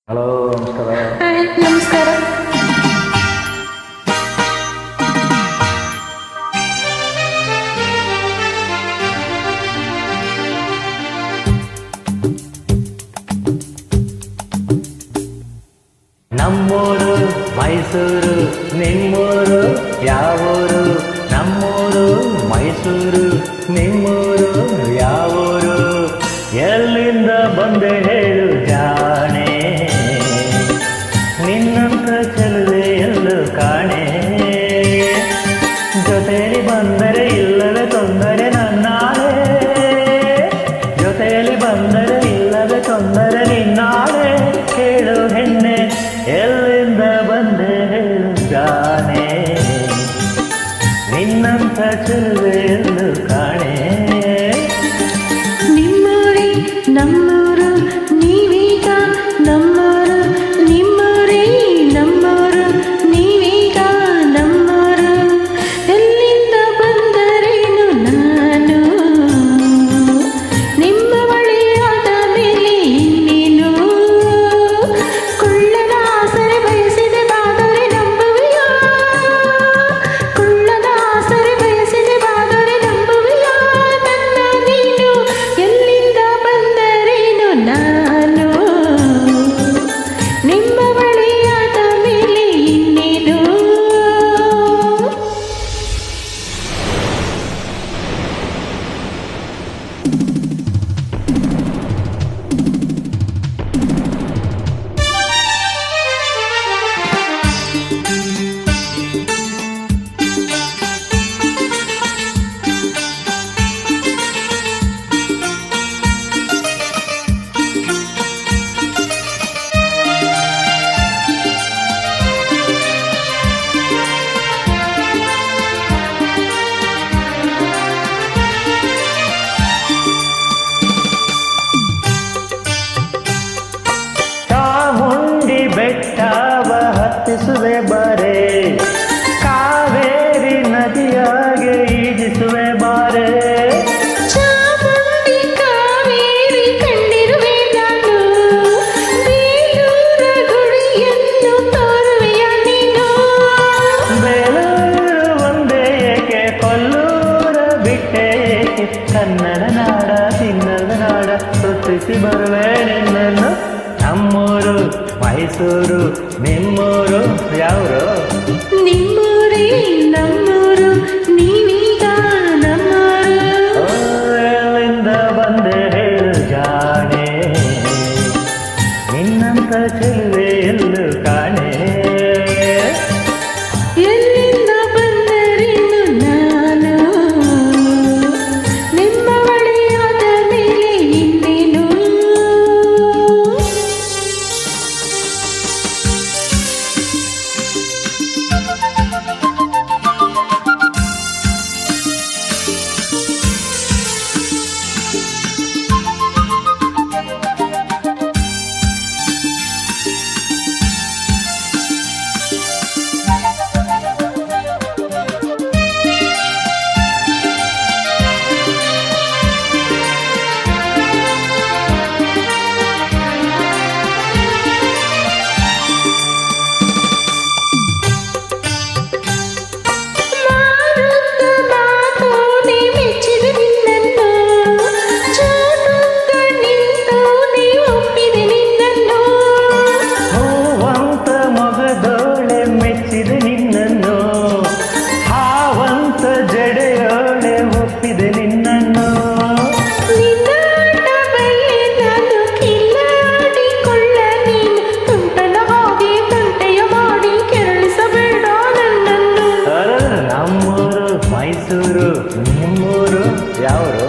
Hello, ನಮಸ್ಕಾರ. Hi, ನಮಸ್ಕಾರ. ನಮ್ಮೂರು ಮೈಸೂರು, ನಿಮ್ಮೂರು ಯಾವೂರು? ನಮ್ಮೂರು ಮೈಸೂರು, ನಿಮ್ಮೂರು ಯಾವೂರು? ಎಲ್ಲಿಂದ ಬಂದೆ ಹೇಳು ಜಾಣೆ, ನಿನ್ನಂತ ಚೆಲುವೆ ಎಲ್ಲೂ ಕಾಣೆ. ಜೊತೆಯಲ್ಲಿ ಬಂದರೆ ಇಲ್ಲವೇ ತೊಂದರೆ ನನ್ನಾಳೆ, ಜೊತೆಯಲ್ಲಿ ಬಂದರೆ ಇಲ್ಲವೇ ತೊಂದರೆ ನಿನ್ನಾಳೆ. ಕೇಳು ಹೆಣ್ಣೆ, ಎಲ್ಲಿಂದ ಬಂದೆ ಹೇಳು ಜಾಣೆ, ನಿನ್ನಂತ ಚೆಲುವೆ ಎಲ್ಲೂ ಕಾಣೆ. ನಿಮ್ಮೂರೇ ನಮ್ಮೂರು, ನೀವೀಗ ನಮ್ಮೂರು. ನಿಮ್ಮೂರೇ ನಮ್ಮೂರು, ನೀವೀಗ ನಮ್ಮೂರು. ಎಲ್ಲಿಂದ ಬಂದರೇನು ನಾನು, ನಿಮ್ಮ ಬಳಿಯಾದ ಮೇಲೆ ಇನ್ನೇನು. ಕುಳ್ಳನ ಆಸರೆ ಬಯಸಿದೆ ಬಾದರೆ ನಂಬುವೆಯಾ, ಕುಳ್ಳನ ಆಸರೆ ಬಯಸಿದೆ ಬಾದರೆ ನಂಬುವೆಯಾ. ನನ್ನ ನೀನು ಎಲ್ಲಿಂದ ಬಂದರೇನು ನಾನು, ನಿಮ್ಮ ಬಳಿಯಾದ ಮೇಲೆ ಇನ್ನೇನು. ಚಾಮುಂಡಿ ಬೆಟ್ಟವ ಹತ್ತಿಸುವೆ ಬಾರೆ, ಕಾವೇರಿ ನದಿಯಾಗೆ ಈಜಿಸುವೆ ಬಾರೆ. ಚಾಮುಂಡಿ ಕಾವೇರಿ ಕಂಡಿರುವೆ ನಾನು, ಬೇಲೂರ ಗುಡಿಯನ್ನು ತೋರುವೆಯ ನೀನು. ಬೇಲೂರು ಒಂದೇ ಏಕೆ, ಕೊಲ್ಲೂರ ಬಿಟ್ಟೆ ಏಕೆ? ಕನ್ನಡ ನಾಡ ಚಿನ್ನದ ನಾಡ ಸೃಷ್ಟಿಸಿ ಬರುವೆ ನಿನ್ನನ್ನು. ನಮ್ಮೂರು ಮೈಸೂರು, ನಿಮ್ಮೂರು ಯಾವರು? ನಿಮ್ಮೂರೇ ನಮ್ಮೂರು, ನೀವೀಗ ನಮ್ಮೂರು. ಎಲ್ಲಿಂದ ಬಂದೆ ಹೇಳು ಜಾಣೆ, ನಿನ್ನಂತ ಚೆಲುವೆ ಎಲ್ಲೂ ಕಾಣೆ. ಎಲ್ಲಿಂದ ಬಂದರೇನು ನಾನು, ನಿಮ್ಮ ಬಳಿಯಾದ ಮೇಲೆ ಇನ್ನೇನು. ಮೈಸೂರು, ನಿಮ್ಮೂರು ಯಾವರು?